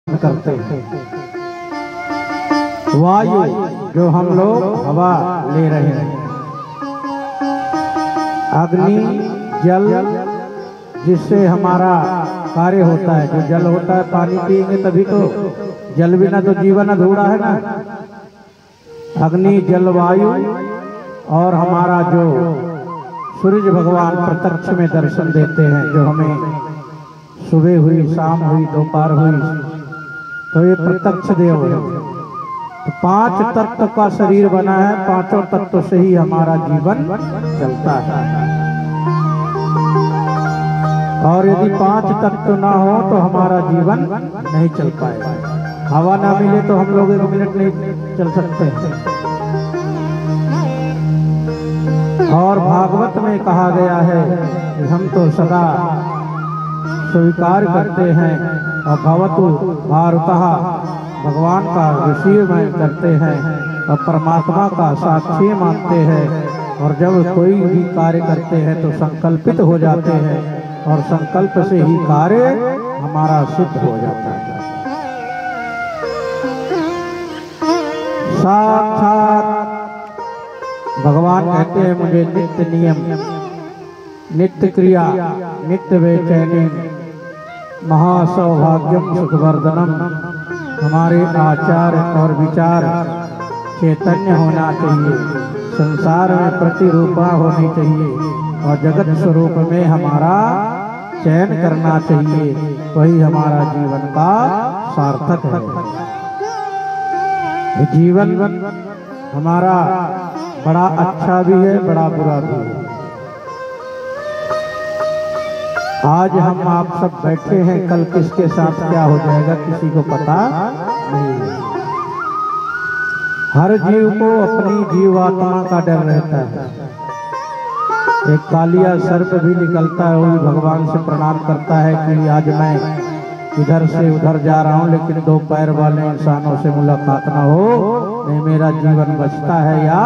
करते हैं। वायु जो हम लोग हवा ले रहे हैं, अग्नि जल जिससे हमारा कार्य होता है, जो जल होता है पानी पिएंगे तभी तो, जल बिना तो जीवन अधूरा है ना। अग्नि जल वायु और हमारा जो सूर्य भगवान प्रत्यक्ष में दर्शन देते हैं, जो हमें सुबह हुई शाम हुई दोपहर हुई, तो ये प्रत्यक्ष देव है। तो 5 तत्व का शरीर बना है, 5 तत्व से ही हमारा जीवन चलता है। और यदि 5 तत्व ना हो तो हमारा जीवन नहीं चल पाएगा। हवा ना मिले तो हम लोग 1 मिनट नहीं चल सकते हैं। और भागवत में कहा गया है कि हम तो सदा स्वीकार करते हैं और भवतु भारतः भगवान का ऋषिमय करते हैं और परमात्मा का साक्षी मानते हैं। और जब कोई भी कार्य करते हैं तो संकल्पित हो जाते हैं और संकल्प से ही कार्य हमारा सिद्ध हो जाता है। साक्षात भगवान कहते हैं मुझे नित्य नियम, नित्य क्रिया, नित्य बेचैनी, महासौभाग्यम सुखवर्धनम, हमारे आचार और विचार चैतन्य होना चाहिए, संसार में प्रतिरूपा होनी चाहिए और जगत स्वरूप में हमारा चयन करना चाहिए। वही हमारा जीवन का सार्थक है। जीवन हमारा बड़ा अच्छा भी है, बड़ा बुरा भी है। आज हम आप सब बैठे हैं, कल किसके साथ क्या हो जाएगा किसी को पता नहीं है। हर जीव को अपनी जीवात्मा का डर रहता है। एक कालिया सर्प भी निकलता है, वो भी भगवान से प्रणाम करता है कि आज मैं इधर से उधर जा रहा हूँ, लेकिन 2 पैर वाले इंसानों से मुलाकात ना हो, नहीं मेरा जीवन बचता है या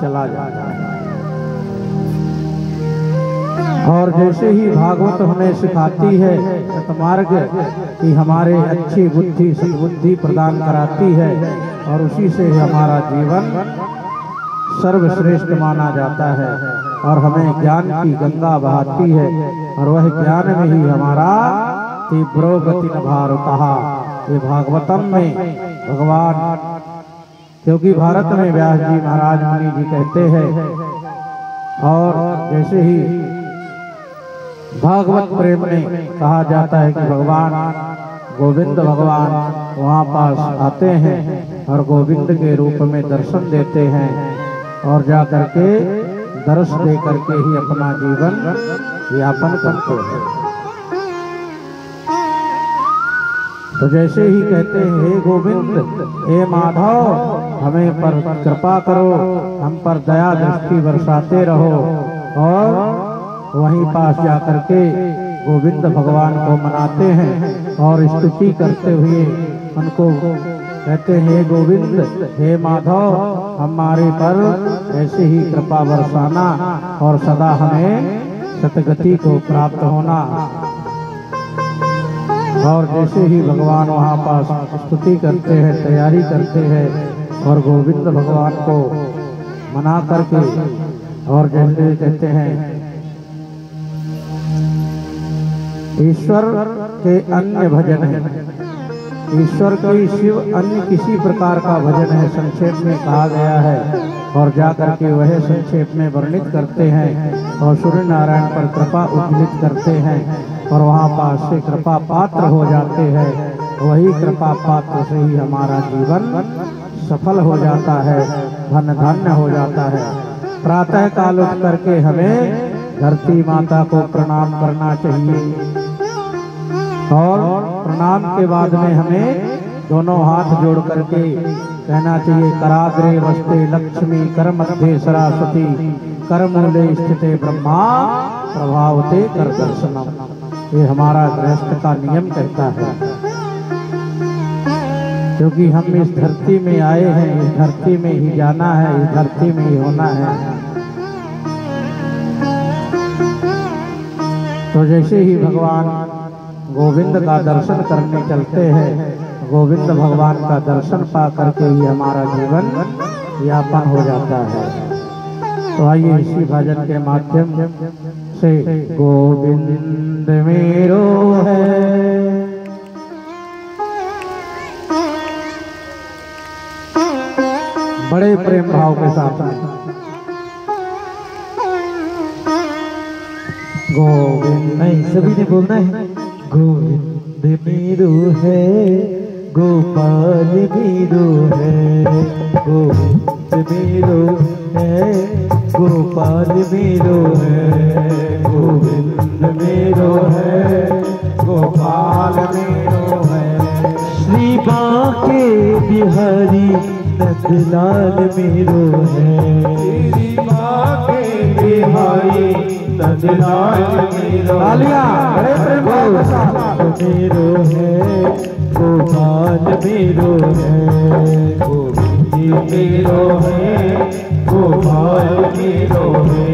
चला जाता है। और जैसे ही भागवत हमें सिखाती है सतमार्ग कि हमारे अच्छी बुद्धि सद्बुद्धि प्रदान कराती है और उसी से हमारा जीवन सर्वश्रेष्ठ माना जाता है और हमें ज्ञान की गंगा बहाती है और वह ज्ञान में ही हमारा तीव्रो गति न भारतः। ये भागवतम में भगवान, क्योंकि भारत में व्यास जी महाराज मुनि जी कहते हैं, और जैसे ही भागवत प्रेम में कहा जाता है कि भगवान गोविंद भगवान वहाँ पास आते हैं और गोविंद के रूप में दर्शन देते हैं और जा करके दर्श दे करके ही अपना जीवन यापन करते हैं। तो जैसे ही कहते हैं हे गोविंद, हे माधव, हमें पर कृपा करो, हम पर दया दृष्टि बरसाते रहो, और वहीं पास जाकर के गोविंद भगवान को मनाते हैं और स्तुति करते हुए उनको कहते हैं हे गोविंद, हे माधव, हमारे पर ऐसे ही कृपा बरसाना और सदा हमें सतगति को प्राप्त होना। और जैसे ही भगवान वहाँ पास स्तुति करते हैं, तैयारी करते हैं और गोविंद भगवान को मना करके, और जैसे कहते हैं ईश्वर के अन्य भजन है, ईश्वर की शिव अन्य किसी प्रकार का भजन है, संक्षेप में कहा गया है। और जाकर के वह संक्षेप में वर्णित करते हैं और सूर्य नारायण पर कृपा उद्गलित करते हैं और वहाँ पास से कृपा पात्र हो जाते हैं। वही कृपा पात्र से ही हमारा जीवन सफल हो जाता है, धन धन्य हो जाता है। प्रातः काल उठ करके हमें धरती माता को प्रणाम करना चाहिए और प्रणाम के बाद में हमें दोनों हाथ जोड़ करके कहना चाहिए कराग्रे वस्ते लक्ष्मी कर मध्य सरस्वती कर मूले स्थिते ब्रह्मा प्रभावते कर दर्शनम। ये हमारा गृहस्थ का नियम कहता है, क्योंकि हम इस धरती में आए हैं, इस धरती में ही जाना है, इस धरती में ही होना है। तो जैसे ही भगवान गोविंद का दर्शन करने चलते हैं। गोविंद भगवान का दर्शन पा करके ही हमारा जीवन यापन हो जाता है। तो आइए इसी भजन के माध्यम से गोविंद मेरो है, बड़े प्रेम भाव के साथ गोविंद, नहीं सभी ने बोलना है। गोविंद मेरो है, गोपाल मेरो है, गोविंद मेरो है, गोपाल मेरो है, गोविंद मेरो है, गोपाल मेरो है। श्री बांके बिहारी नंदलाल मेरो है, श्री बांके बिहारी नंदलाल मेरो मेरो है, गोपाल मेरो है, गोविंद मेरो है, गोपाल मेरो है।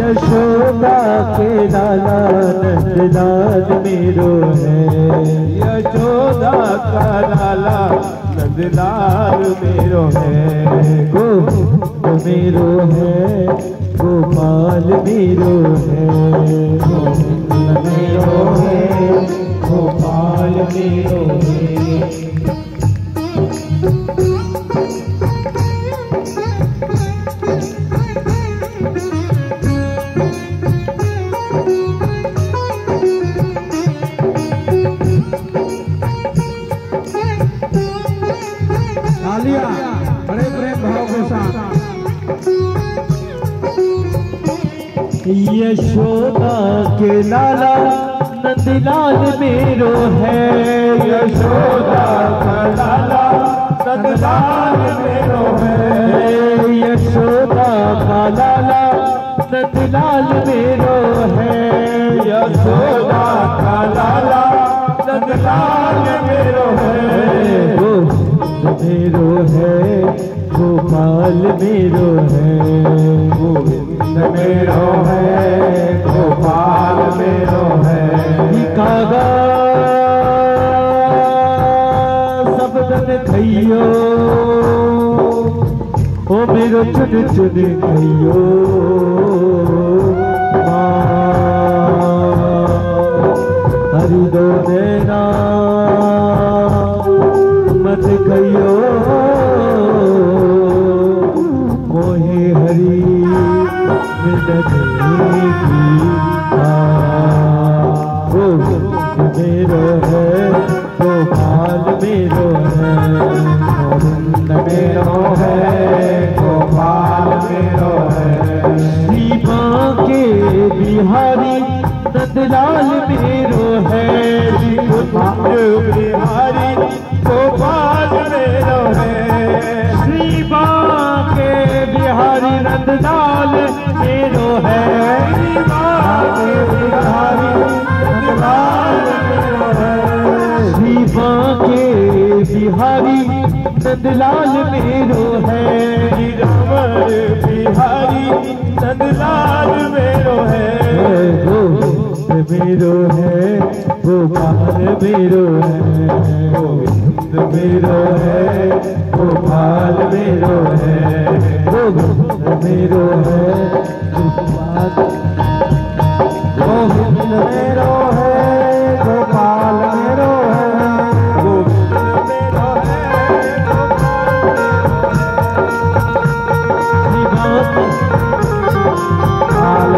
यशोदा के लाला नंदलाल मेरो है, यशोदा का लाला नंदलाल मेरो है, गोविंद मेरो है, गोपाल मेरो है, गोविंद मेरो है, गोपाल मेरो है। बड़े प्रेम भाव के साथ यशोदा के लाला नंदलाल मेरो है, यशोदा का लाला नंदलाल मेरो है, यशोदा का लाला नंदलाल मेरो है, यशोदा का लाला नंदलाल मेरो है। मेरो है, गोपाल मेरो है, गोविंद मेरो है, गोपाल मेरो है। कागा सबदन खइयो, ओ मेरो चुन चुन खइयो, हरि दो देना मत कहियो, मोहे हरि मिलने की गोविंद मेरो है, गोपाल मेरो है, गोविंद मेरो है, गोपाल मेरो है। श्री बांके बिहारी नंदलाल मेरो है, श्री बिहारी गोपाल मेरो है, श्री बांके बिहारी नंदलाल मेरो है, श्री बांके बिहारी नंदलाल मेरो है, श्री बांके बिहारी नंदलाल मेरो है, गिरवर बिहारी नंदलाल मेरो है, गोविंद मेरो है, गोपाल मेरो है, गोविंद मेरो है, गोपाल मेरो है, गोविंद मेरो है, गोविंद मेरो है, गोपाल मेरो है, गोविंद मेरो है, गोपाल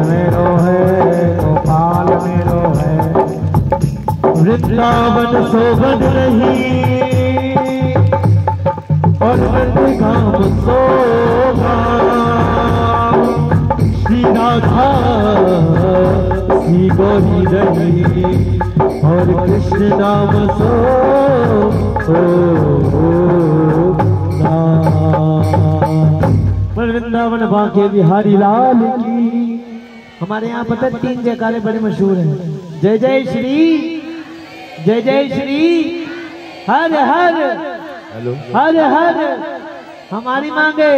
मेरो है, गोपाल मेरो है। वृंदावन शोभन नहीं और नंदगाम शोभा, श्री राधा श्री गौरी रही और कृष्ण नाम वृंदावन बांके बिहारी लाल की। हमारे यहाँ पता 3 जयकारे बड़े मशहूर हैं। जय जय श्री, जय जय श्री, हर हर, हर हर हमारी मांगे।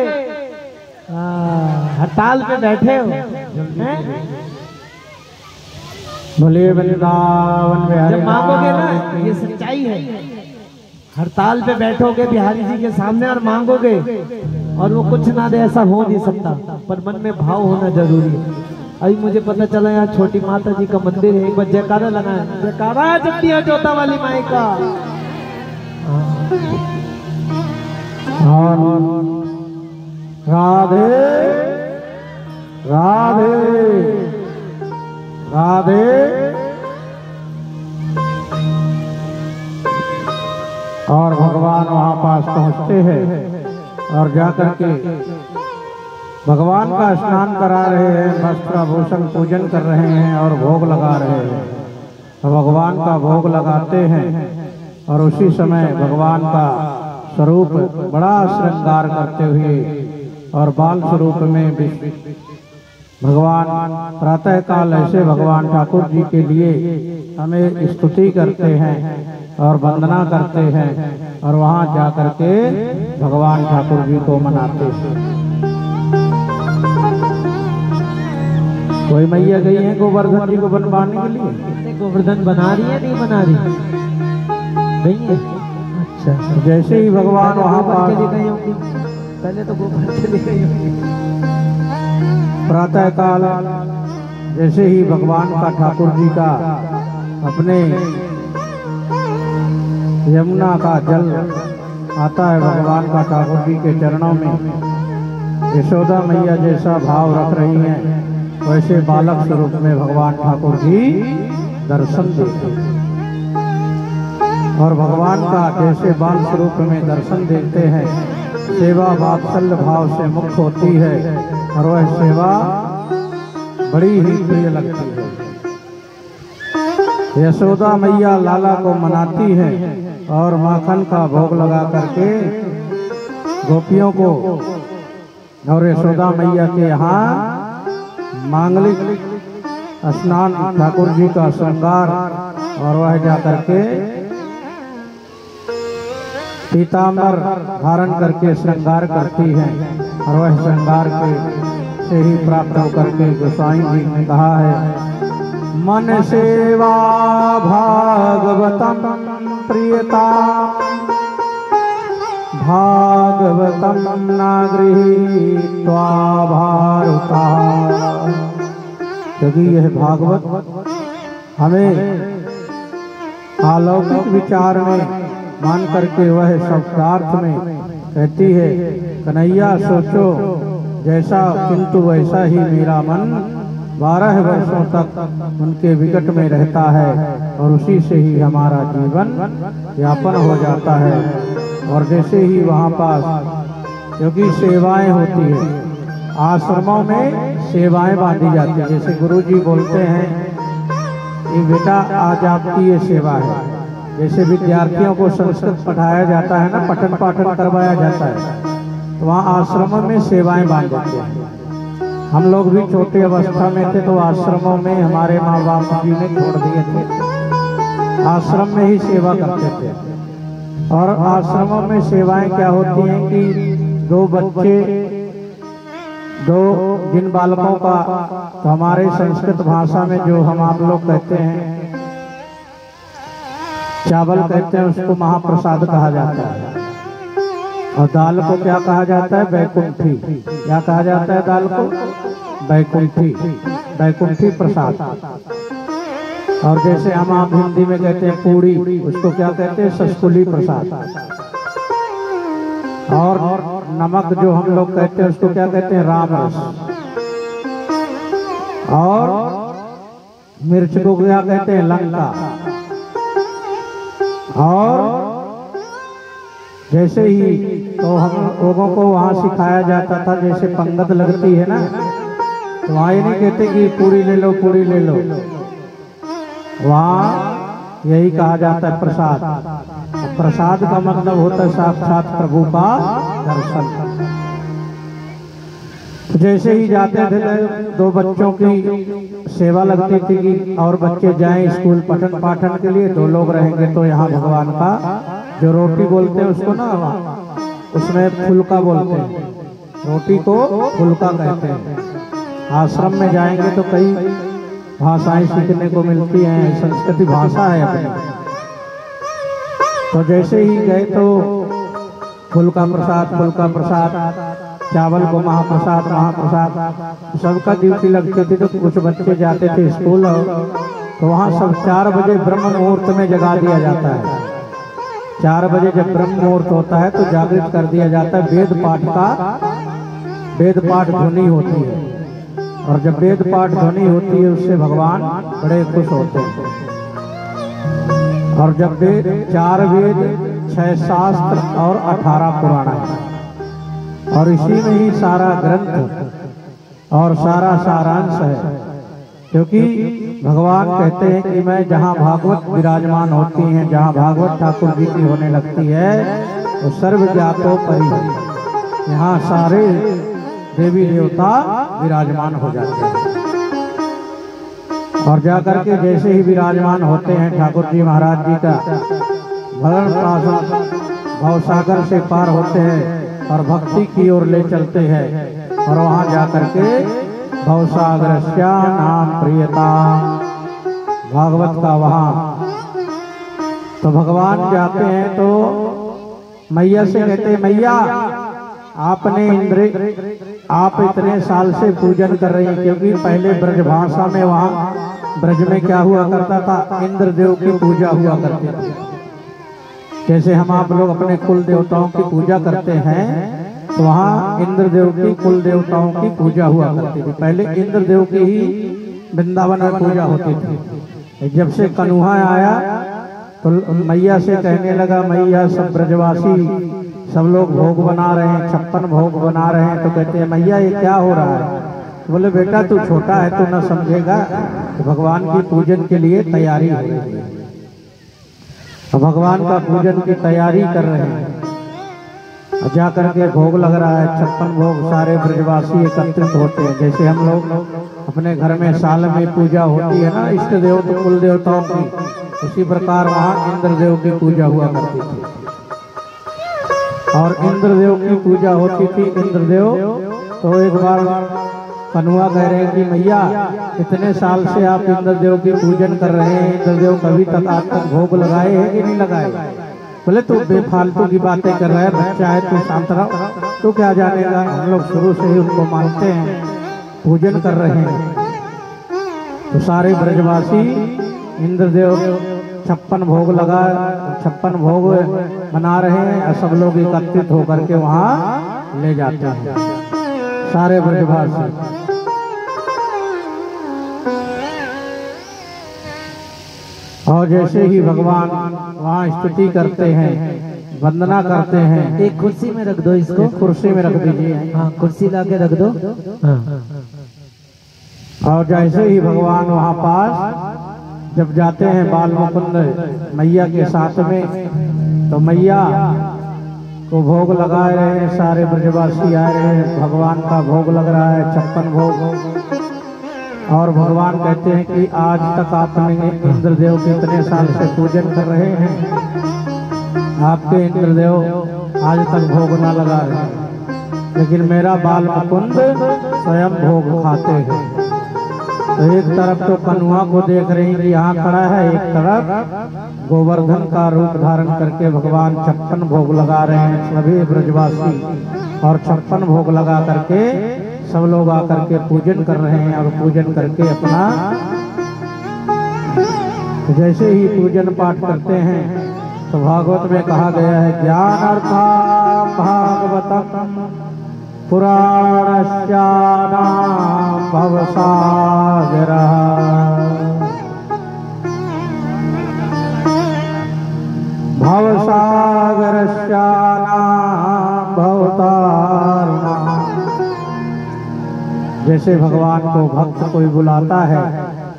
हड़ताल पे बैठे हो हैं? बोलिए वृंदावन बिहारी जब मांगोगे ना, लाल ये की। सच्चाई है। हड़ताल पे बैठोगे बिहारी जी के सामने और मांगोगे और वो कुछ ना दे, ऐसा हो नहीं सकता, पर मन में भाव होना जरूरी है। अभी मुझे पता चला यहाँ छोटी माता जी का मंदिर है, एक बार जयकारा लगाया, जयकारा जगतिया जोता वाली माई का। और राधे राधे राधे। और भगवान वहाँ पास पहुँचते हैं और जाकर के भगवान का स्नान करा रहे हैं, वस्त्र आभूषण पूजन कर रहे हैं और भोग लगा रहे हैं। तो भगवान का भोग लगाते हैं और उसी समय भगवान का स्वरूप बड़ा श्रृंगार करते हुए और बाल स्वरूप में भगवान प्रातः काल ऐसे भगवान ठाकुर जी के लिए हमें स्तुति करते हैं और वंदना करते हैं और वहाँ जाकर के भगवान ठाकुर जी को मनाते हैं। कोई मैया गई है गोवर्धन जी को बनवाने के लिए? गोवर्धन बना रही है, नहीं बना रही? नहीं है। अच्छा, जैसे ही भगवान वहाँ गोबर के लिए पर गई होंगी, पहले तो गोबर के लिए गई होंगी। प्रातः काल जैसे ही भगवान का ठाकुर जी का अपने यमुना का जल आता है भगवान का ठाकुर जी के चरणों में, यशोदा मैया जैसा भाव रख रही हैं वैसे बालक स्वरूप में भगवान ठाकुर जी दर्शन देते हैं। और भगवान का जैसे बाल स्वरूप में दर्शन देते हैं, सेवा वात्सल्य भाव से मुक्त होती है और वह सेवा बड़ी ही प्रिय लगती है। यशोदा मैया लाला को मनाती है और माखन का भोग लगा करके गोपियों को और यशोदा मैया के यहाँ मांगलिक स्नान ठाकुर जी का श्रृंगार और वह जाकर के पीताम्बर धारण करके श्रृंगार करती हैं और वह श्रृंगार के से ही प्राप्त होकर के गोसाई जी ने कहा है, मन सेवा भागवतम प्रियता भागवतम नागृहीत्वा भारुता। क्योंकि यह भागवत हमें अलौकिक विचार में मान करके वह शब्दार्थ में कहती है, कन्हैया सोचो जैसा किंतु वैसा ही मेरा मन 12 वर्षों तक उनके विकट में रहता है और उसी से ही हमारा जीवन यापन हो जाता है। और जैसे ही वहाँ पास क्योंकि सेवाएं होती है, आश्रमों में सेवाएं बांधी जाती है। जैसे गुरु जी बोलते हैं कि बेटा आज आपकी ये सेवा है, जैसे विद्यार्थियों को संस्कृत पढ़ाया जाता है ना, पठन पाठन करवाया जाता है, तो वहाँ आश्रमों में सेवाएं बांध जाती हैं। हम लोग भी छोटी अवस्था में थे तो आश्रमों में हमारे माँ बाप जी ने छोड़ दिए थे, आश्रम में ही सेवा करते थे। और आश्रमों में सेवाएं क्या होती हैं कि दो जिन बालकों का, तो हमारे संस्कृत भाषा में जो हम आप लोग कहते हैं चावल कहते हैं, उसको महाप्रसाद कहा जाता है। और दाल को क्या कहा जाता है? बैकुंठी। क्या कहा जाता है दाल को? बैकुंठी, बैकुंठी प्रसाद। और जैसे हम आप हिंदी में कहते हैं पूड़ी, उसको क्या कहते हैं? ससकुली प्रसाद। और नमक जो हम लोग कहते हैं उसको क्या कहते हैं? राम रस। और मिर्च को क्या कहते हैं? लंका। और जैसे ही तो हम लोगों को वहाँ सिखाया जाता था, जैसे पंगत लगती है ना, तो वहाँ ये नहीं कहते कि पूरी ले लो पूरी ले लो, वहाँ यही कहा जाता है प्रसाद। प्रसाद का मतलब होता है साक्षात प्रभु का दर्शन। तो जैसे ही जाते थे दो बच्चों की सेवा लगती थी कि और बच्चे जाएं स्कूल पठन पाठन के लिए, 2 लोग रहेंगे तो यहाँ भगवान का जो रोटी बोलते हैं उसको ना, उसमें फुल्का बोलते हैं, रोटी को फुल्का कहते हैं। आश्रम में जाएंगे तो कई भाषाएं सीखने को मिलती हैं, संस्कृति भाषा है अपनी। तो जैसे ही गए तो फूल का प्रसाद, चावल को महाप्रसाद, सबका ड्यूटी लगती थी। तो कुछ बच्चे जाते थे स्कूल, तो वहाँ सब 4 बजे ब्रह्म मुहूर्त में जगा दिया जाता है। 4 बजे जब ब्रह्म मुहूर्त होता है तो जागृत कर दिया जाता है। वेद पाठ ध्वनि होती है, और जब वेद पाठ ध्वनि होती है उससे भगवान बड़े खुश होते हैं। और जब 4 वेद, 6 शास्त्र और 18 पुराण है, और इसी में ही सारा ग्रंथ और सारा सारांश है। क्योंकि भगवान कहते हैं कि मैं जहाँ भागवत विराजमान होती हैं, जहाँ भागवत ठाकुर जी की होने लगती है, तो सर्व ज्ञातो परि, यहाँ सारे देवी देवता विराजमान हो जाते हैं। और जाकर के जैसे ही विराजमान होते हैं ठाकुर जी महाराज जी का भरण प्राशन भवसागर से पार होते हैं और भक्ति की ओर ले चलते हैं। और वहाँ जाकर के भवसागरस्या नाम प्रियता, भागवत का वहाँ तो भगवान जाते हैं तो मैया से कहते हैं, मैया आप इतने साल से पूजन कर रही हैं। क्योंकि पहले ब्रज भाषा में वहाँ ब्रज में क्या हुआ करता था, इंद्रदेव की पूजा हुआ करती थी। जैसे हम आप लोग अपने कुल देवताओं की पूजा करते हैं, तो वहाँ इंद्रदेव की कुल देवताओं की पूजा हुआ करती थी। पहले इंद्रदेव की ही वृंदावन में पूजा होती थी। जब से कन्हुआ आया तो मैया से कहने लगा, मैया सब ब्रजवासी सब लोग भोग बना रहे हैं, 56 भोग बना रहे हैं। तो कहते हैं, मैया ये क्या हो रहा है? बोले, बेटा तू छोटा है तो न समझेगा, तो भगवान की पूजन के लिए तैयारी हो रही है। तो भगवान का पूजन की तैयारी कर रहे हैं, जा करके भोग लग रहा है। 56 भोग सारे ब्रजवासी एकत्रित होते हैं। जैसे हम लोग अपने घर में साल में पूजा होती है ना, इष्ट देव तो कुल देवताओं की, उसी प्रकार वहाँ इंद्रदेव की पूजा हुआ करती थी। और इंद्रदेव की पूजा होती थी। इंद्रदेव तो एक बार कन्हुआ कह रहे हैं कि मैया इतने साल से आप इंद्रदेव की पूजन कर रहे हैं, इंद्रदेव कभी तक आज तक भोग लगाए हैं कि नहीं लगाए? बोले, तू बेफालतू की बातें कर रहा है, बच्चा है, तू शांत रहो, तू क्या जानेगा। हम लोग शुरू से ही उनको मानते हैं, पूजन कर रहे हैं। तो सारे ब्रजवासी इंद्रदेव 56 भोग लगा, 56 भोग बना रहे हैं, और सब लोग एकत्रित होकर के वहाँ ले जाते हैं सारे ब्रजवासी। और जैसे ही भगवान वहाँ स्तुति करते हैं, वंदना करते हैं। एक कुर्सी में रख दो इसको, कुर्सी में रख दीजिए। हाँ, कुर्सी लाके रख दो। हाँ। और जैसे ही भगवान वहाँ पास जब जाते हैं बाल मुकुंद मैया के साथ में, तो मैया को भोग लगा रहे हैं, सारे ब्रजवासी आ रहे हैं, भगवान का भोग लग रहा है, 56 भोग। और भगवान कहते हैं कि आज तक आपने इंद्रदेव के इतने साल से पूजन कर रहे हैं, आपके इंद्रदेव आज तक भोग न लगा रहे हैं, लेकिन मेरा बाल मुकुंद स्वयं भोग खाते हैं। तो एक तरफ तो कन्हुआ को देख रही कि यहाँ खड़ा है, एक तरफ गोवर्धन का रूप धारण करके भगवान 56 भोग लगा रहे हैं सभी ब्रजवासी। और 56 भोग लगा करके सब लोग आकर के पूजन कर रहे हैं। और पूजन करके अपना जैसे ही पूजन पाठ करते हैं तो भागवत में कहा गया है, ज्ञानार्थम भागवतम पुराणस्यानां भवसागरः। भवसागरस्यानां भवतारिणां। जैसे भगवान को भक्त कोई बुलाता है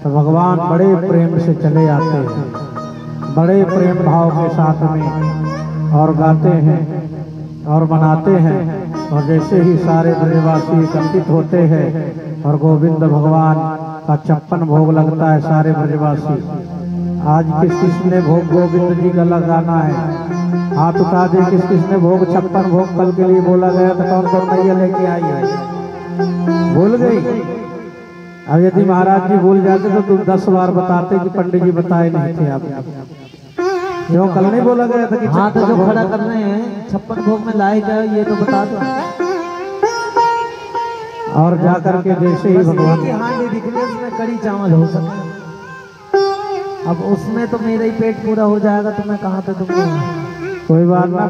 तो भगवान बड़े प्रेम से चले आते हैं, बड़े प्रेम भाव के साथ में, और गाते हैं और मनाते हैं। और जैसे ही सारे ब्रजवासी एकत्रित होते हैं और गोविंद भगवान का 56 भोग लगता है, सारे ब्रजवासी। आज किस किस ने भोग गोविंद जी का लगाना है? हाथ उठा दे, किस किस ने भोग 56 भोग कल के लिए बोला गया था, कौन कौन मैया लेके आई है? भूल गई? अब यदि महाराज जी भूल जाते तो तुम 10 बार बताते कि पंडित जी बताए नहीं थे आप। क्यों कल नहीं बोला गया था कि हाँ तो जो खड़ा कर रहे हैं 56 भोग में लाए जाए ये तो बता दो। और जाकर के जैसे ही भगवान की हांडी दिख रही है उसमें कड़ी चावल हो सकता है। अब उसमें तो मेरा ही पेट पूरा हो जाएगा तो मैं कहाँ पे दूंगा। कोई बात ना।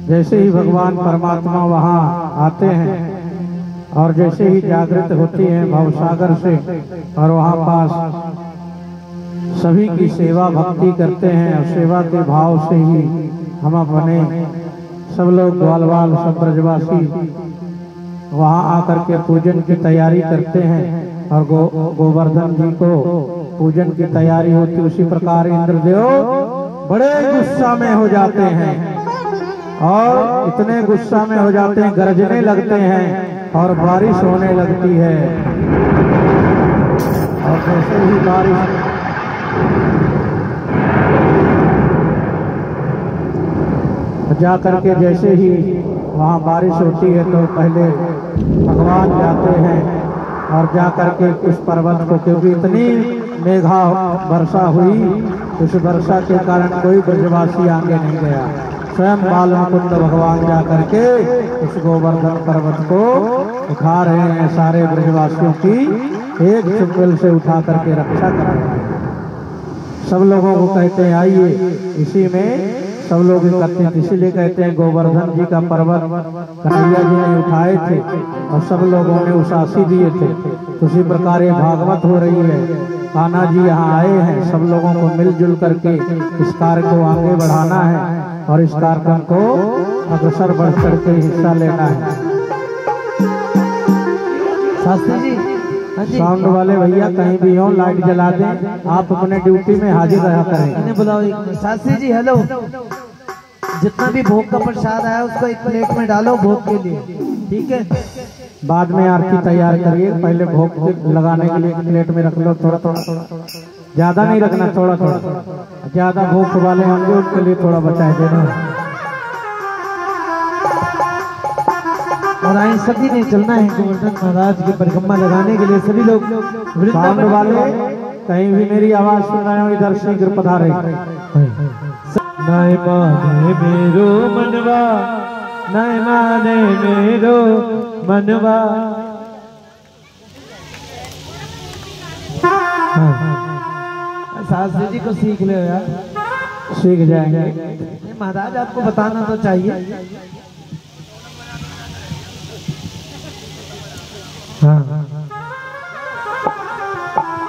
जैसे ही भगवान परमात्मा वहाँ आते हैं और जैसे ही जागृत होती हैं भवसागर से और वहाँ पास सभी की सेवा भक्ति करते हैं और सेवा के भाव से ही हम अपने सब लोग ग्वालवाल सब ब्रजवासी वहाँ आकर के पूजन की तैयारी करते हैं और गोवर्धन जी को पूजन की तैयारी होती। उसी प्रकार इंद्रदेव बड़े गुस्सा में हो जाते हैं और इतने गुस्सा में हो जाते हैं गरजने लगते हैं और बारिश होने लगती है। और जैसे ही बारिश जा करके जैसे ही वहाँ बारिश होती है तो पहले भगवान जाते हैं और जा करके उस पर्वत को, क्योंकि इतनी मेघा वर्षा हुई उस वर्षा के कारण कोई ब्रजवासी आगे नहीं गया। स्वयं बालमुकुंद भगवान जा करके उस गोवर्धन पर्वत को उठा रहे हैं। सारे ब्रजवासियों की एक चुंगल से उठा करके रक्षा कर रहे हैं। सब लोगों को कहते हैं आइए, इसी में सब लोग एकत्रित, इसीलिए कहते हैं गोवर्धन जी का पर्वत कन्हैया जी ने उठाए थे और सब लोगों ने उसासी दिए थे। उसी प्रकार ये भागवत हो रही है। कान्हा जी यहाँ आए हैं, सब लोगों को मिलजुल करके इस कार्य को आगे बढ़ाना है और इस कार्यक्रम को अग्रसर बढ़ करके हिस्सा लेना है। शास्त्री जी, साउंड वाले भैया कहीं भी हो लाइट जला दें, आप अपने ड्यूटी में हाजिर रहा करें। इन्हें बुलाओ एक मिनट। शास्त्री जी हेलो, जितना भी भोग का प्रसाद आया उसको एक प्लेट में डालो भोग के लिए, ठीक है? बाद में आरती तैयार करिए, पहले भोग लगाने के लिए एक प्लेट में रख लो। थोड़ा थोड़ा, ज्यादा नहीं रखना, थोड़ा थोड़ा। ज्यादा भोग वाले होंगे उनके लिए थोड़ा बचाए देना। और आए सभी ने चलना है गोवर्धन महाराज की परिक्रमा लगाने के लिए। सभी लोग साउंड वाले कहीं भी मेरी आवाज सुन रहे हो इधर शीघ्र पधारे। नाय माने मेरो मनवा, नाय माने मेरो मनवा। शास्त्री जी को सीख ले यार, सीख जाएंगे। महाराज आपको बताना तो चाहिए।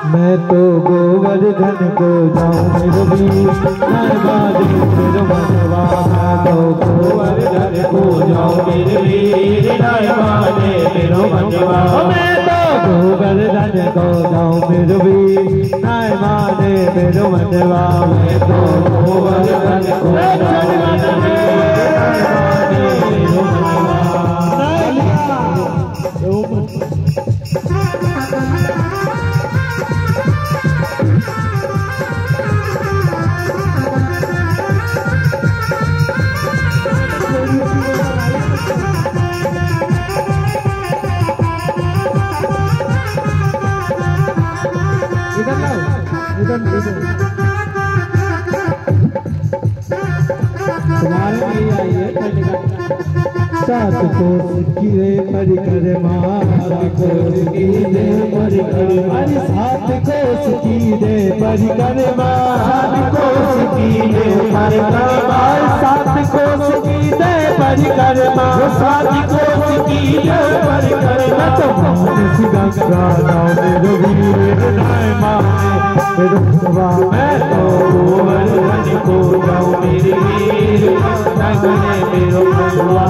मैं तो गोवर्धन को जाऊं मेरी, मैं बाजी मेरे मनवा। मैं तो गोवर्धन को जाऊं मेरी, मैं बाजी मेरे मनवा। मैं तो गोवर्धन को जाऊं मेरी, मैं बाजी मेरे मनवा। मैं तो गोवर्धन को जाऊं मेरी, मैं बाजी मेरे मनवा। तुम्हारे नहीं आइए सात कोस की रे परिक्रमा, सात कोस की रे परिक्रमा, सात कोस की रे परिक्रमा, सात कोस की रे परिक्रमा, सात कोस की रे परिक्रमा, सात कोस की रे परिक्रमा। तो मानस गंगा नाव मेरो वीर नाय माने मेरो मनवा। मैं तो गोवर्धन को जाऊं मेरी वीर, नाय माने मेरो मनवा।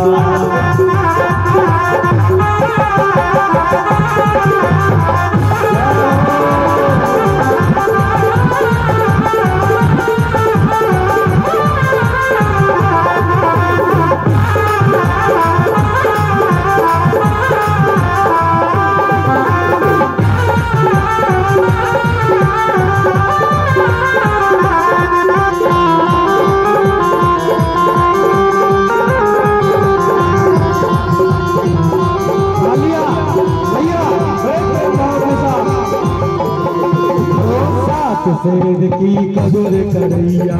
की कदर करैया,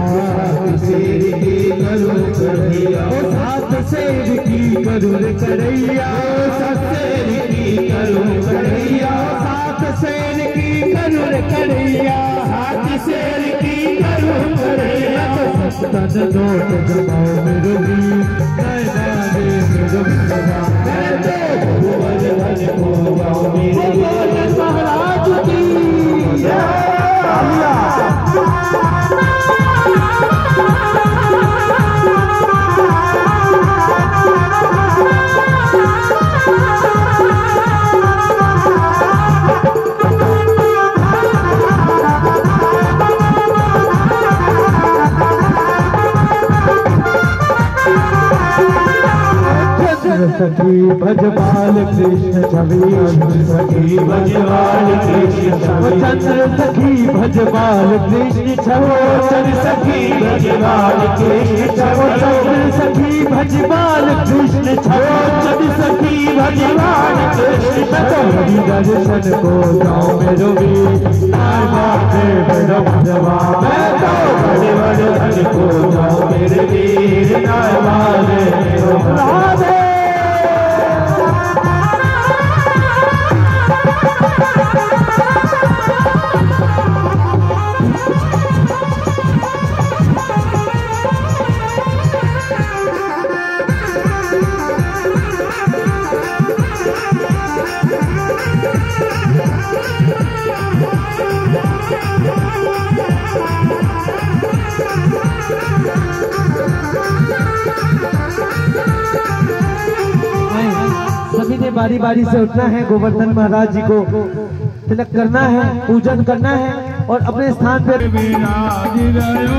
शेर की कदर करैया, सात शेर की कदर करैया, शेर की कदर करैया, सात शेर की कदर करैया, हाथ शेर की कदर करैया। सत्तन नोट जमाओ मेरे वीर, नैनाने मेरे मुस्तफा, मैं तो भगवान भज को जाओ मेरे वीर महाराज की सखी भजपाल कृष्ण छवि, सखी भजपाल कृष्ण छवि, चंद्र सखी भजपाल कृष्ण छवो, चंद्र सखी भजपाल कृष्ण छवो, चंद्र सखी भजपाल कृष्ण छवो, चंद्र सखी भजपाल कृष्ण छवो। दर्शन को जाओ मेरो वीर, बाटे बड़ो भजवा, मैं तो बड़े बड़े धन को जाओ मेरे वीर, नारे राधे। सभी ने बारी बारी से उठना है, गोवर्धन महाराज जी को तिलक करना है, पूजन करना है और अपने स्थान पर विराज गयो,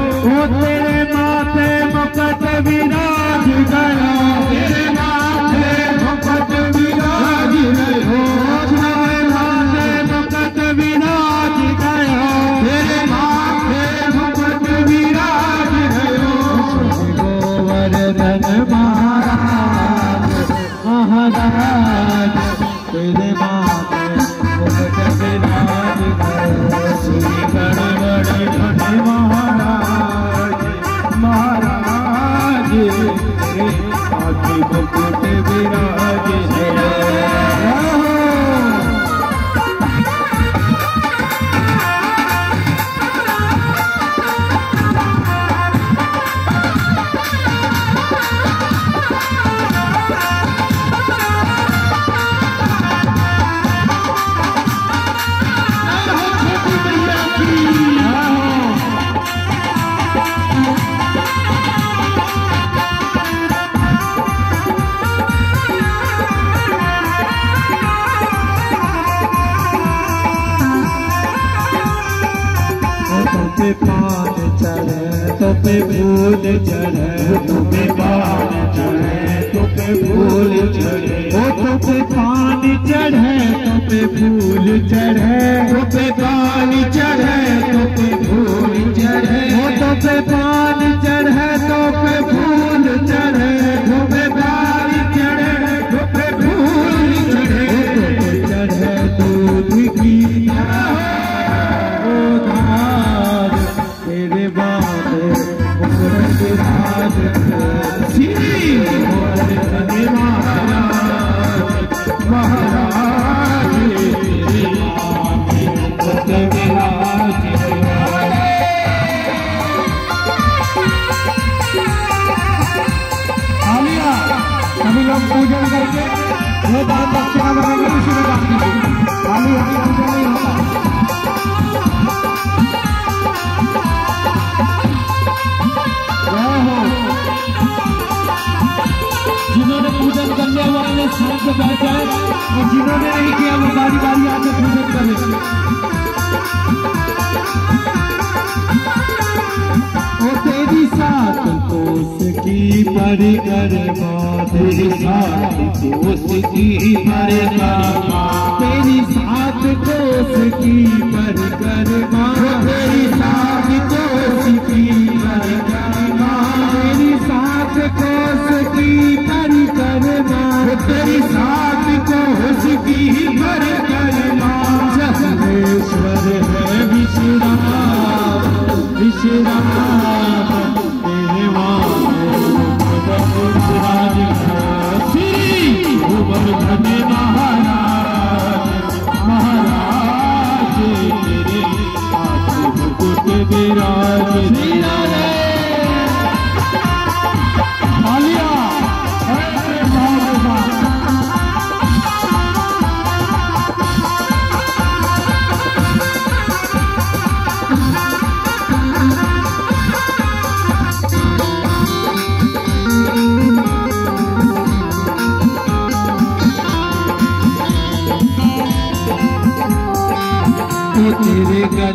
तेरे माथे मुकुट विराज गयो, तेरे माथे मुकुट विराज गयो, तेरे माथे मुकुट विराज गयो, तेरे माथे मुकुट विराज गयो। गोवर्धन महाराज तेरे माथे मुकुट विराज गयो, श्री गणगण गण महाराज महाराज तेरे माथे मुकुट विराज गयो। पान चढ़े तो पे फूल चढ़े, तो पे पान चढ़े तो पे फूल चढ़े, ओ तो पे पान चढ़े तो पे फूल चढ़े, तो पे पान चढ़े तो पे फूल चढ़े, ओ तो पे पान चढ़े तो पे फूल चढ़े, तो पे पान चढ़े तो पे फूल चढ़े, तो पे चढ़े दूध की तेरे बाते मुकुट विराज श्री गोवर्धन महाराज मुकुट विराज। सभी लोग पूजन करके वो दान दक्षिणा बनाएंगे, उसी में दान दीजिए, खाली हमसे नहीं होता। जिन्होंने पूजन कर लिया वो अपने स्थान पे बैठ जाए और जिन्होंने नहीं किया वो बारी बारी आके पूजन करे। ओ तेरी सात कोस की परिक्रमा, तेरी सात कोस की परिक्रमा, तेरी सात कोस की परिक्रमा, तेरी सात कोस की परिक्रमा, तेरी सात कोस की परिक्रमा, तेरी सात कोस की परिक्रमा। जगदीश्वर है विश्राम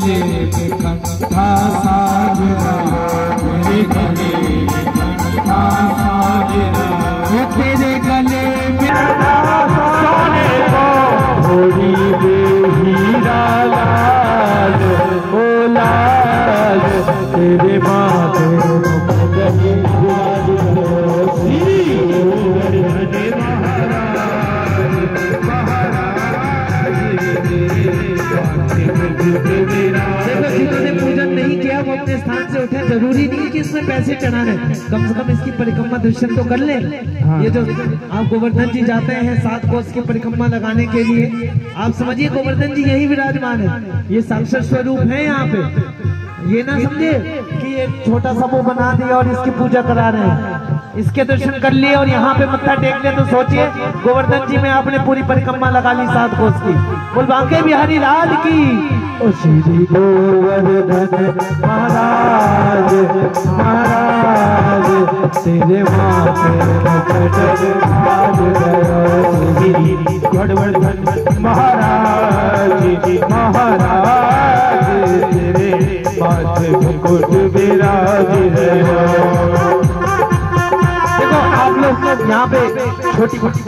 गले में कंठा साजना, मेरे गले में कंठा साजना, तेरे गले में सोने को थोड़ी दे हीरा लाल, ओ लाल तेरे माथे गले देखो जिन्होंने पूजन नहीं किया वो अपने स्थान से उठे, जरूरी नहीं कि इसमें पैसे चढ़ाने, कम से कम इसकी परिक्रमा दर्शन तो कर ले। ये जो आप गोवर्धन जी जाते हैं 7 कोस की परिक्रमा लगाने के लिए, आप समझिए गोवर्धन जी यही विराजमान है, ये साक्षात स्वरूप है यहाँ पे। ये ना समझे कि एक छोटा सा वो बना दिया और इसकी पूजा करा रहे हैं, इसके दर्शन कर लिए और यहाँ पे मत्था टेक ले, तो सोचिए गोवर्धन जी में आपने पूरी परिक्रमा लगा ली 7 कोस की। बोल बांके बिहारी लाल की। ओ श्री गोवर्धन महाराज महाराज तेरे माथे मुकुट बाज गयो, श्री गोवर्धन महाराज महाराज तेरे माथे मुकुट विराज गयो। देखो आप लोग यहाँ पे छोटी छोटी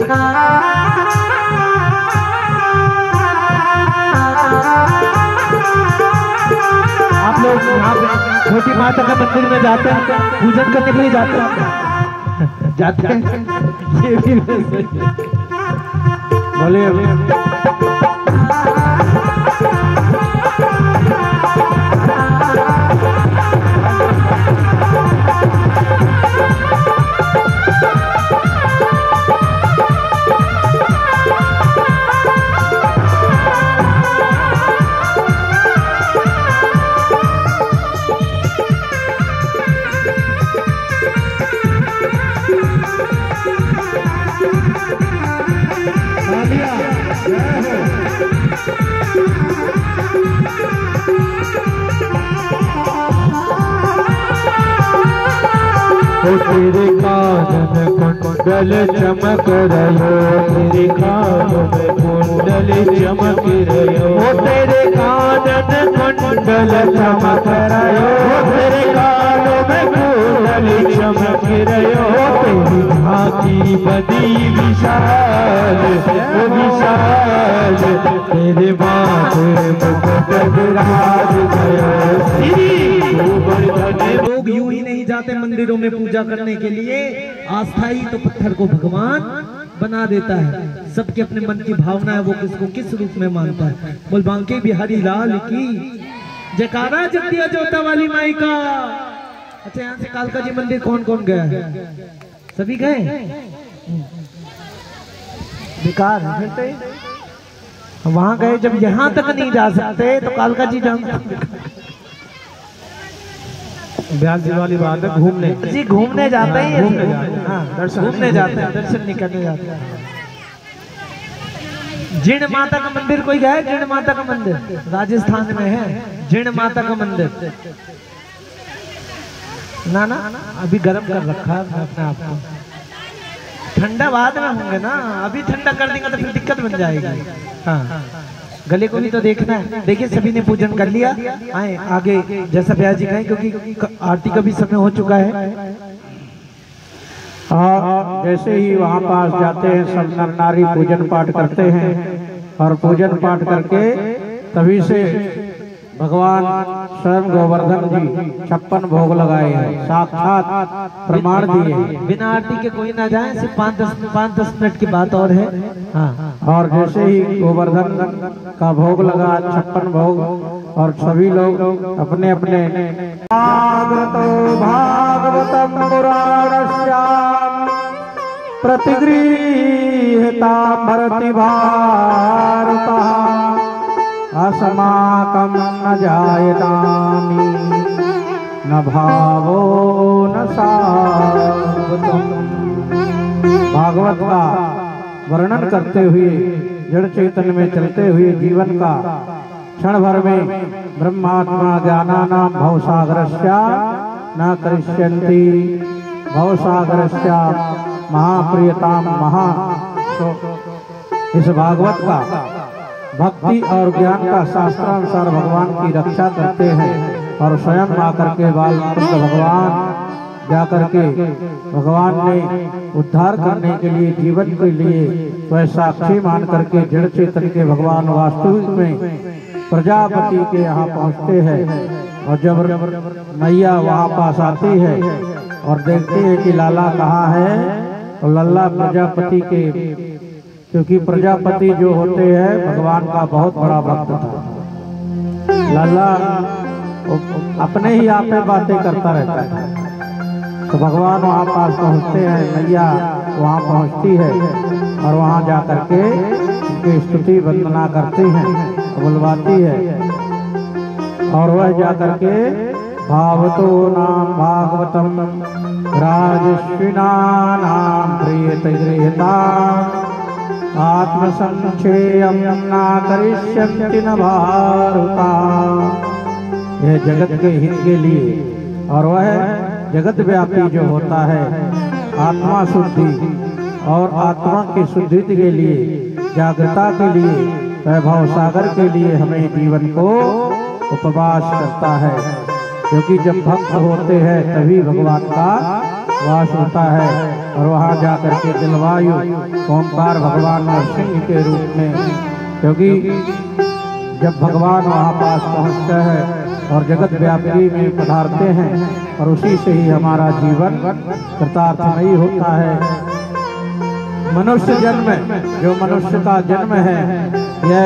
आप लोग यहाँ पे छोटी माता का मंदिर में जाते हैं, पूजन करने के लिए जाते हैं जाते हैं, ये भी बोलिए तेरे कानन कुंडल चमक रहो, तेरे कानन कुंडल चमक रहो, तेरे कानन कुंडल चमक रहो, तेरे कानों में कुंडल चमक रहो, तेरी झांकी बड़ी विशाल विशाल, तेरे माथे मुकुट विराज गयो। लोग यूं ही नहीं जाते मंदिरों में पूजा करने के लिए, आस्था ही तो पत्थर को भगवान बना देता है। सबके अपने मन की भावना है, वो किसको किस रूप में मानता है। बोल बांके बिहारी लाल की जयकारा जब दिया जोता वाली माई का। अच्छा यहाँ से कालका जी मंदिर कौन कौन गया है? सभी गए? बेकार है फिर तो वहां गए, जब यहाँ तक नहीं जा सकते तो कालका जी जा ब्याज जी वाली बात है, घूमने जी घूमने जाते हैं, घूमने जाते हैं, हाँ दर्शन घूमने जाते हैं, दर्शन नहीं करने जाते हैं। जीण माता का मंदिर कोई गया है? जीण माता का मंदिर राजस्थान में है, जीण माता का मंदिर। ना ना अभी गर्म कर रखा है अपने आप को, ठंडा बाद में होंगे ना, अभी ठंडा कर देंगे तो फिर दिक्कत बन जाएगी। हाँ गले को भी तो देखना है। देखिए सभी ने पूजन कर लिया, आए आगे जैसा ब्याज जी कहें, क्योंकि आरती का भी समय हो चुका है। और जैसे ही वहाँ पास जाते हैं सब नर नारी पूजन पाठ करते हैं, और पूजन पाठ करके तभी से भगवान स्वयं गोवर्धन जी 56 भोग लगाए हैं, साक्षात प्रमाण दिए। बिना आरती के कोई ना जाए, सिर्फ 5-10 मिनट की बात और है। हाँ और जैसे ही गोवर्धन का भोग लगा 56 भोग, और सभी लोग अपने अपने भागवतम पुराणस्याम प्रतिगृहीता भरति भारता अस्माकं न जायतानि न भावो न साधुतम। भागवत का वर्णन करते हुए, जड़ चैतन्य में चलते हुए जीवन का क्षण भर में ब्रह्मात्मा ज्ञानानां भवसागरस्या न करिष्यन्ति भवसागरस्या महाप्रियताम महा। इस भागवत का भक्ति और ज्ञान का शास्त्रानुसार भगवान की रक्षा करते हैं और स्वयं आकर के बालकृष्ण भगवान जाकर के भगवान ने उद्धार करने के लिए जीवन के लिए वह साक्षी मान करके जड़ चेतन के भगवान वास्तविक में प्रजापति के यहाँ पहुँचते हैं। और जब मैया वहाँ पास आती है और देखते हैं कि लाला कहाँ है, और लल्ला प्रजापति के, क्योंकि प्रजापति जो होते हैं भगवान का बहुत बड़ा भक्त था। लल्ला अपने ही आप बातें करता रहता है। तो भगवान वहाँ पास पहुँचते हैं, मैया वहाँ पहुँचती है और वहाँ जा करके उनकी स्तुति वंदना करती हैं, बुलवाती है। और वह जा करके भावतो नाम भागवतम राजस्विना नाम प्रियत गृहता आत्मसंक्षेयम न करिष्यन्ति न भारुता। यह जगत के हित के लिए और वह जगत व्यापी जो होता है आत्मा शुद्धि और आत्मा की शुद्धि के लिए, जागृता के लिए, वैभव सागर के लिए हमें जीवन को उपवास करता है। क्योंकि जब भक्त होते हैं तभी भगवान का वास होता है। और वहाँ जाकर के दिलवायु ओंकार भगवान नरसिंह के रूप में, क्योंकि जब भगवान वहाँ पास पहुँचते हैं और जगत व्यापी में पधारते हैं और उसी से ही हमारा जीवन कृतार्थमयी होता है। मनुष्य जन्म, जो मनुष्य का जन्म है, यह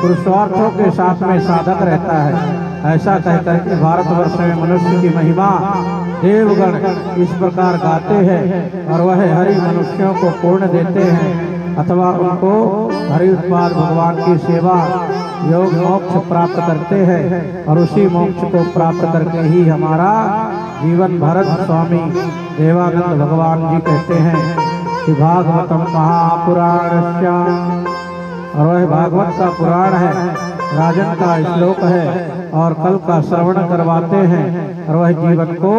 पुरुषार्थों के साथ में साधक रहता है। ऐसा कहकर कि भारतवर्ष में मनुष्य की महिमा देवगण इस प्रकार गाते हैं और वह हरि मनुष्यों को पूर्ण देते हैं अथवा उनको हरि उत्पाद भगवान की सेवा योग मोक्ष प्राप्त करते हैं। और उसी मोक्ष को प्राप्त करके ही हमारा जीवन भरत स्वामी देवानंद भगवान जी कहते हैं कि भागवतम महापुराण, और वह भागवत का पुराण है, राजन का श्लोक है और कल का श्रवण करवाते हैं और वह जीवन को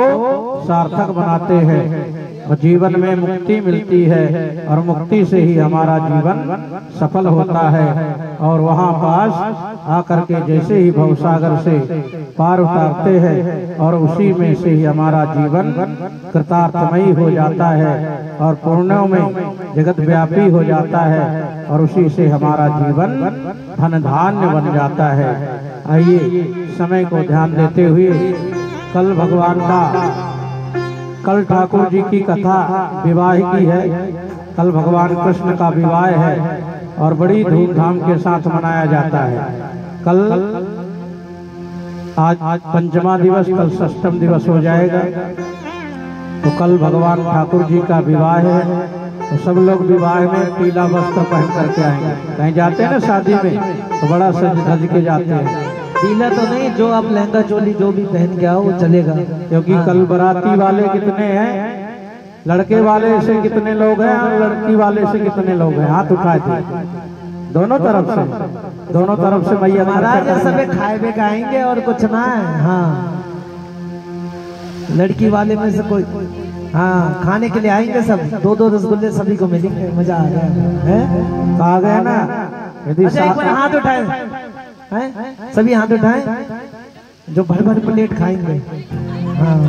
सार्थक बनाते हैं और जीवन में मुक्ति मिलती है और मुक्ति से ही हमारा जीवन सफल होता है। और वहाँ पास आकर के जैसे ही भवसागर से पार उतारते हैं और उसी में से ही हमारा जीवन कृतार्थमयी हो जाता है और पूर्णों में जगत व्यापी हो जाता है और उसी से हमारा जीवन धन धान्य बन जाता है। आइए समय को ध्यान देते हुए कल भगवान का, कल ठाकुर जी की कथा विवाह की है। कल भगवान कृष्ण का विवाह है और बड़ी धूमधाम के साथ मनाया जाता है। कल आज पंचमा दिवस, कल षष्ठम दिवस हो जाएगा। तो कल भगवान ठाकुर जी का विवाह है। तो सब लोग विवाह में पीला वस्त्र पहन करके आएंगे। कहीं जाते हैं ना शादी में तो बड़ा सज धज के जाते हैं। पीला तो नहीं, जो आप लहंगा चोली जो भी पहन के आओ वो चलेगा। क्योंकि कल बाराती वाले कितने हैं, लड़के वाले से कितने लोग हैं और लड़की वाले से कितने लोग हैं, हाथ उठाए थे दोनों तरफ से मैया महाराज सब खाए पे आएंगे और कुछ ना है। हाँ, लड़की वाले में से कोई, हाँ, खाने के लिए आएंगे सब, दो दो रसगुल्ले सभी को मिलेंगे, मजा आ गया है। कहा गया ना, यदि अच्छा एक बार हाथ उठाए हैं, सभी हाथ उठाए जो भर भर प्लेट खाएंगे। हाँ,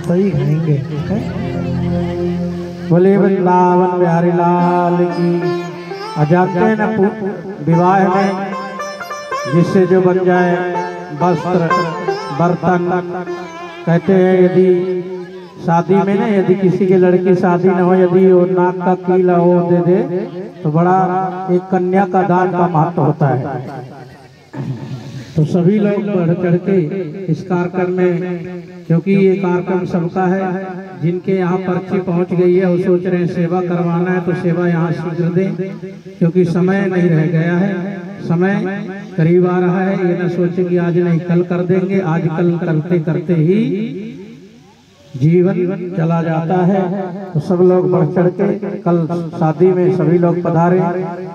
सही खाएंगे। बोले वृंदावन बिहारी लाल की। जाते हैं ना विवाह में जिससे जो बन जाए वस्त्र बर्तन, कहते हैं यदि शादी में ना, यदि किसी की लड़की शादी न हो, यदि वो नाक का कीला हो दे दे तो बड़ा एक कन्या का दान का महत्व होता है। तो सभी लोग बढ़ चढ़ के इस कार्यक्रम में, क्योंकि ये कार्यक्रम सबका है, जिनके यहाँ पर्ची पहुँच गई है वो सोच रहे हैं सेवा करवाना है तो सेवा यहाँ शीघ्र दें, क्योंकि समय नहीं रह गया है, समय करीब आ रहा है। ये न सोचे कि आज नहीं कल कर देंगे, आज कल करते करते ही जीवन चला जाता है। तो सब लोग बढ़ चढ़ के कल शादी में सभी लोग पधारे,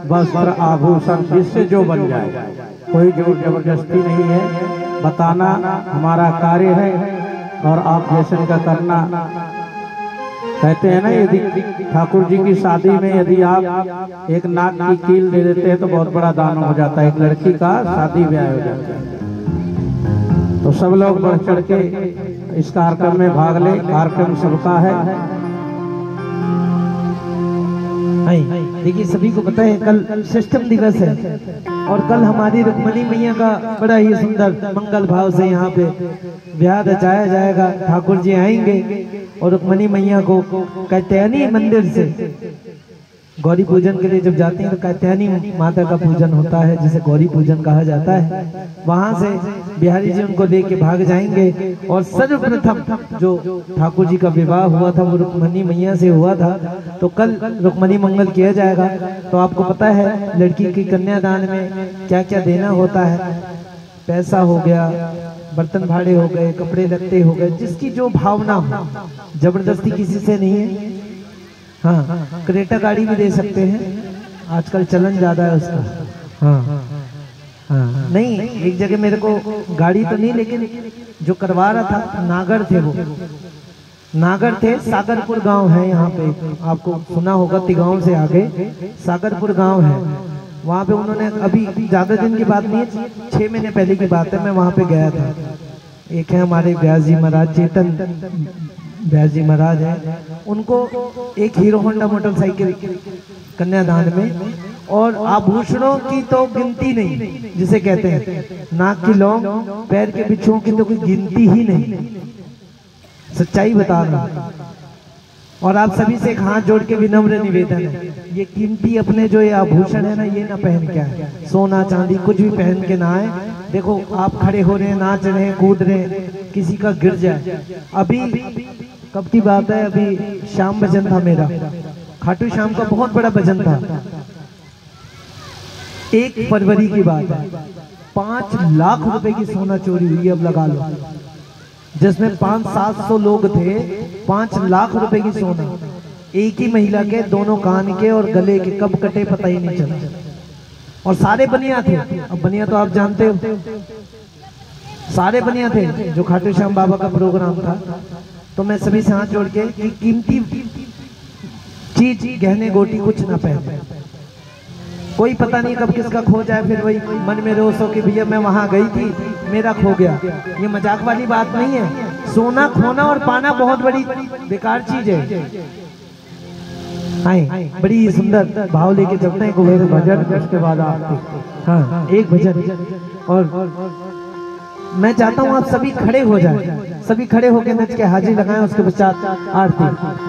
वस्त्र आभूषण जिससे जो बन जाए, कोई जोर जबरदस्ती नहीं है, बताना हमारा कार्य है और आप जैसे का करना। कहते हैं ना, यदि ठाकुर जी की शादी में यदि आप एक नाक की कील दे देते हैं तो बहुत बड़ा दान हो जाता है, एक लड़की का शादी ब्याह हो जाता है। तो सब लोग बढ़ चढ़ के इस कार्यक्रम में भाग ले, कार्यक्रम सबका है। देखिए सभी को पता है कल सिस्टम दिवस है और कल हमारी रुक्मणी मैया का बड़ा ही सुंदर मंगल भाव से यहाँ पे ब्याह रचाया जाएगा। ठाकुर जी आएंगे और रुक्मणी मैया को कात्यायनी मंदिर से गौरी पूजन के लिए जब जाते हैं तो कात्यायनी माता का पूजन होता है, जिसे गौरी पूजन कहा जाता है। वहां से बिहारी जी उनको लेके भाग जाएंगे और सर्वप्रथम जो ठाकुर जी का विवाह हुआ था वो रुक्मणी मैया से हुआ था। तो कल रुक्मणी मंगल किया जाएगा। तो आपको पता है लड़की की कन्यादान में क्या क्या देना होता है। पैसा हो गया, बर्तन भाड़े हो गए, कपड़े लत्ते हो गए, जिसकी जो भावना हो, जबरदस्ती किसी से नहीं है। हाँ, क्रेटा गाड़ी भी दे सकते हैं, आजकल चलन ज्यादा है उसका। हाँ हाँ, नहीं एक जगह मेरे को गाड़ी तो नहीं, लेकिन जो करवा रहा था नागर थे, वो नागर थे। सागरपुर गांव है यहाँ पे, आपको सुना होगा, तिगांव से आगे सागरपुर गांव है। वहाँ पे उन्होंने अभी ज्यादा दिन की बात नहीं है, 6 महीने पहले की बात है, मैं वहाँ पे गया था। एक है हमारे व्यास जी महाराज, चेतन व्यास जी महाराज है, उनको एक हीरो होंडा मोटरसाइकिल कन्यादान में, और आभूषणों की तो गिनती नहीं, जिसे कहते हैं नाक की लौंग, पैर के बिच्छुओं की तो कोई गिनती ही नहीं। सच्चाई बता रहा हूं। और आप सभी से एक हाथ जोड़ के विनम्र निवेदन है, ये कीमती अपने जो ये आभूषण है ना, ये ना पहन के आए, सोना चांदी कुछ भी पहन के ना आए। देखो आप खड़े हो रहे हैं, नाच रहे हैं, कूद रहे हैं, किसी का गिर जाए। अभी कब की बात है, अभी शाम भजन था मेरा, खाटू श्याम का बहुत बड़ा भजन था। 1 फरवरी की बात है, 5 लाख रुपए की सोना चोरी हुई। अब लगा लो, जिसमें 500-700 लोग थे, 5 लाख रुपए की सोना। एक ही महिला के दोनों कान के और गले के कब कटे पता ही नहीं चला, और सारे बनिया थे। अब बनिया तो आप जानते हो, सारे बनिया थे। जो खाटू श्याम बाबा का प्रोग्राम था, तो मैं सभी से हाथ जोड़ के कि कीमती चीज, गहने गोटी कुछ ना पहने। कोई पता नहीं कब किसका खो जाए, फिर वही मन में रोष हो कि भैया मैं वहां गई थी, मेरा खो गया। ये मजाक वाली बात नहीं है। सोना खोना और पाना बहुत बड़ी बेकार चीज है। आए बड़ी सुंदर भाव लेके चलते हैं कुबेर भजन, उसके बाद आपके हाँ एक भजन। और मैं चाहता हूँ आप सभी खड़े हो जाएं, सभी खड़े होकर नच के हाजिरी लगाएं, उसके पश्चात आरती।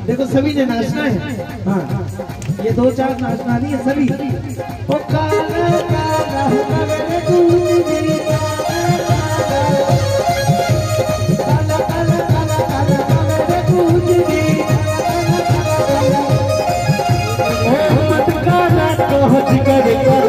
देखो सभी ने नाचना है। हाँ, ये 2-4 नाचना नहीं है, सभी। ओ काला काला मेरे दूधी, काला काला काला काला मेरे दूधी, ओ मत काला को जिगर कर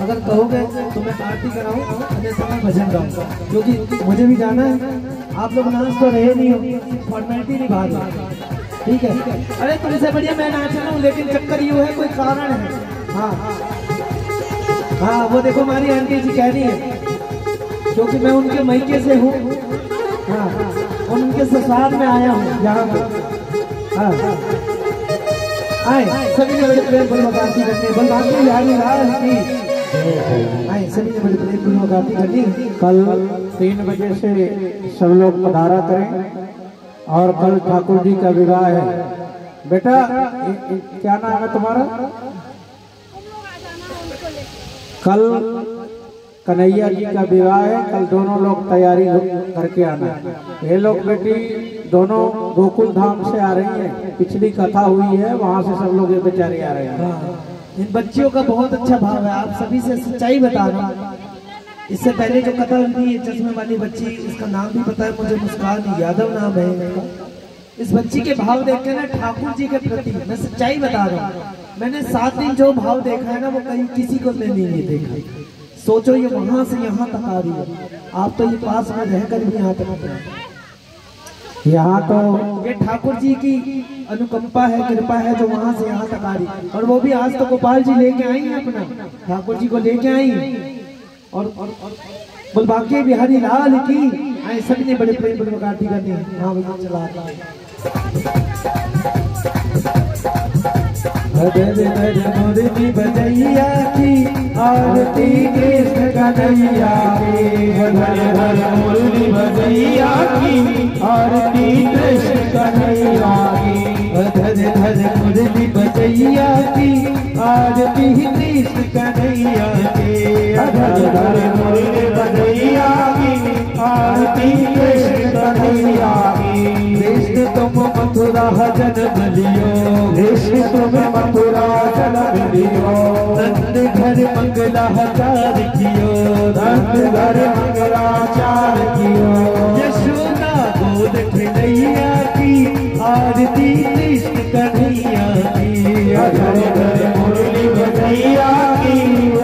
अगर कहोगे तो मैं आरती कराऊं, अन्यथा मैं भजन गाऊं, क्योंकि मुझे भी जाना है। आप लोग नाच तो रहे नहीं हो, फॉर्मेलिटी निभा दो, ठीक है? अरे तुमसे बढ़िया मैं नाच रहा हूँ, लेकिन चक्कर ये है कोई कारण है। हाँ हाँ वो देखो हमारी आंटी जी कह रही है, क्योंकि मैं उनके मैके से हूँ। हाँ उनके ससुराल में आया हूँ यहाँ पे। हाँ आए सभी ने बड़े प्रेम पूर्वक आरती करनी है। बलवान बिहारी लाल की आए सभी ने बड़े प्रेम पूर्वक आरती करनी है। कल 3 बजे से सब लोग पधारा करें और कल ठाकुर जी का विवाह है। बेटा क्या नाम है तुम्हारा? कल कन्हैया जी का विवाह है। कल दोनों लोग तैयारी करके आना। ये लोग बेटी दोनों गोकुल धाम से आ रही है। पिछली कथा हुई है, वहाँ से सब लोग ये बेचारे आ रहे हैं। हाँ, इन बच्चियों का बहुत अच्छा भाव है। आप सभी से सच्चाई बता रहा हूँ। इससे पहले जो कथा हुई है चश्मे वाली बच्ची, इसका नाम भी पता है मुझे, मुस्कान यादव नाम है इनका। इस बच्ची के भाव देख के ना ठाकुर जी के प्रति मैं सच्चाई बता रहा हूँ, मैंने 7 दिन जो भाव देखा है ना वो कहीं किसी को मैंने नहीं देखा। सोचो ये वहां से यहाँ तक आ रही है, आप तो ये पास में रहकर भी यहाँ तक यहाँ तो ये ठाकुर जी की अनुकंपा है, कृपा है जो वहां से यहाँ तक आ रही है। और वो भी आज तो गोपाल जी लेके आई है, अपना ठाकुर जी को लेके आई है। और बलबांके बिहारी लाल की आए सभी ने बड़े प्रेम पूर्वक आरती करनी है। हाँ भैया चला मुरली बजैया की आरती कृष्ण कन्हैया की। मुरली बजैया की आरती कृष्ण कन्हैया की। धर मुरली बजैया की आरती कृष्ण कन्हैया की। धर मुरली बजैया की आरती कृष्ण कन्हैया की। कृष्ण तुम मथुरा जन्म लियो, कृष्ण तुम मथुरा जन्म लियो। नंद घर मंगलाचार कियो, नंद घर मंगलाचार कियो। यशोदा गोद खिलैया की आरती कृष्ण कन्हैया की। धर मुरली बजैया की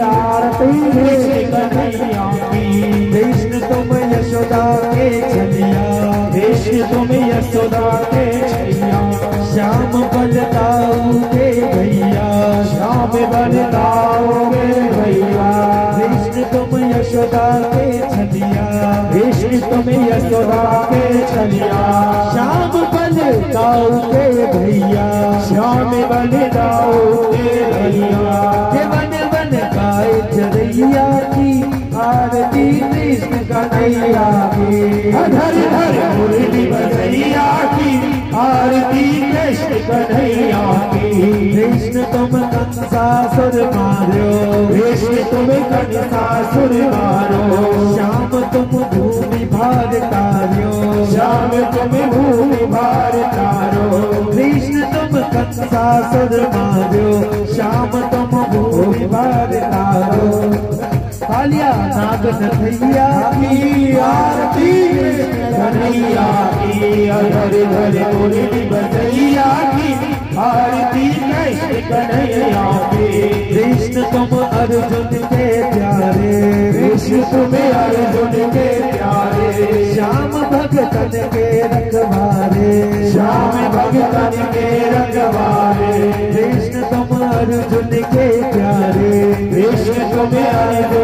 आरती कृष्ण कन्हैया की। कृष्ण तुम यशोदा के छलिया, कृष्ण तुम यशोदा के छैया। श्याम बलदाऊ के भैया, श्याम बलदाओगे भैया। कृष्ण तुम यशोदा के छलिया, कृष्ण तुम यशोदा के छलिया। श्याम बलदाऊ के भैया, श्याम बलदाओगे भैया। के वन वन गाय चरैया की आरती कृष्ण कन्हैया की। धर धर मुरली बजैया की आरती कृष्ण कन्हैया की। कृष्ण तुम कंसासुर मारो, कृष्ण तुम कंसासुर मारो। श्याम तुम भूमि भार तार्यो, श्याम तुम भूमि भार तारो। कृष्ण तुम कंसासुर मारो, श्याम तुम भूमि भार तारो। कालिया नाग नथैया की आरती कृष्ण कन्हैया की। धर धर मुरली बजैया की आरती कृष्ण कन्हैया की। कृष्ण तुम अर्जुन के प्यारे, कृष्ण तुम अर्जुन के प्यारे। श्याम भगतन के रखवारे, श्याम भगतन के रखवारे। कृष्ण तुम अर्जुन के प्यारे, कृष्ण तुम अर्जुन